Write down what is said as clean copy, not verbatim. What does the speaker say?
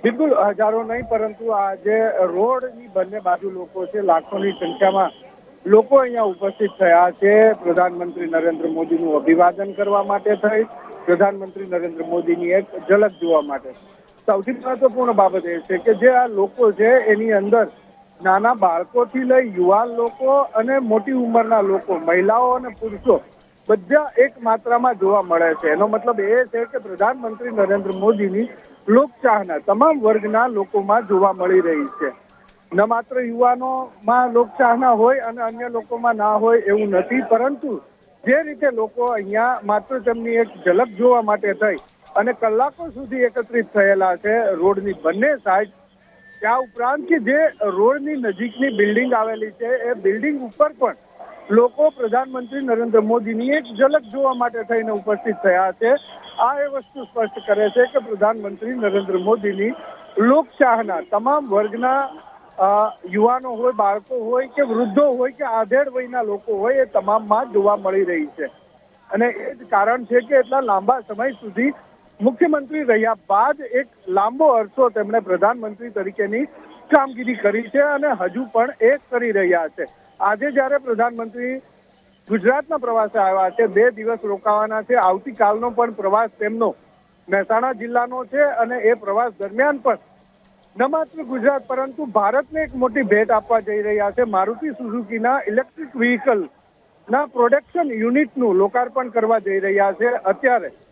બિલકુલ હજારો નહીં, પરંતુ આજે રોડની બંને બાજુ લોકો છે, લાખોની સંખ્યામાં લોકો અહીંયા ઉપસ્થિત થયા છે. પ્રધાનમંત્રી નરેન્દ્ર મોદીનું અભિવાદન કરવા માટે થઈ, પ્રધાનમંત્રી નરેન્દ્ર મોદીની એક ઝલક જોવા માટે. સૌથી મહત્વપૂર્ણ બાબત એ છે કે જે આ લોકો છે એની અંદર નાના બાળકોથી લઈ યુવાન લોકો અને મોટી ઉંમરના લોકો, મહિલાઓ અને પુરુષો બધા એક માત્રામાં જોવા મળે છે. એનો મતલબ એ છે કે પ્રધાનમંત્રી નરેન્દ્ર મોદીની લોકચાહના તમામ વર્ગના લોકોમાં જોવા મળી રહી છે. ન માત્ર યુવાનોમાં લોકચાહના હોય અને અન્ય લોકોમાં ના હોય એવું નથી, પરંતુ જે રીતે લોકો અહીંયા માત્ર તેમની એક ઝલક જોવા માટે થઈ અને કલાકો સુધી એકત્રિત થયેલા છે રોડની બંને સાઈડ. ત્યાં ઉપરાંત કે જે રોડની નજીકની બિલ્ડિંગ આવેલી છે એ બિલ્ડિંગ ઉપર પણ લોકો પ્રધાનમંત્રી નરેન્દ્ર મોદીની એક ઝલક જોવા માટે થઈને ઉપસ્થિત થયા છે. આ એ વસ્તુ સ્પષ્ટ કરે છે કે પ્રધાનમંત્રી નરેન્દ્ર મોદીની લોકચાહના તમામ વર્ગના યુવાનો હોય, બાળકો હોય કે વૃદ્ધો હોય કે આધેડ વયના લોકો હોય એ તમામમાં જોવા મળી રહી છે. અને એ જ કારણ છે કે એટલા લાંબા સમય સુધી મુખ્યમંત્રી રહ્યા બાદ એક લાંબો અરસો તેમણે પ્રધાનમંત્રી તરીકેની કામગીરી કરી છે અને હજુ પણ એ કરી રહ્યા છે. આજે જ્યારે પ્રધાનમંત્રી ગુજરાતના પ્રવાસે આવ્યા છે, 2 દિવસ રોકાવાના છે. આવતીકાલનો પણ પ્રવાસ તેમનો મહેસાણા જિલ્લાનો છે અને એ પ્રવાસ દરમિયાન પણ ન માત્ર ગુજરાત પરંતુ ભારતને એક મોટી ભેટ આપવા જઈ રહ્યા છે. મારુતિ સુઝુકીના ઇલેક્ટ્રિક વ્હીકલ ના પ્રોડક્શન યુનિટનું લોકાર્પણ કરવા જઈ રહ્યા છે. અત્યારે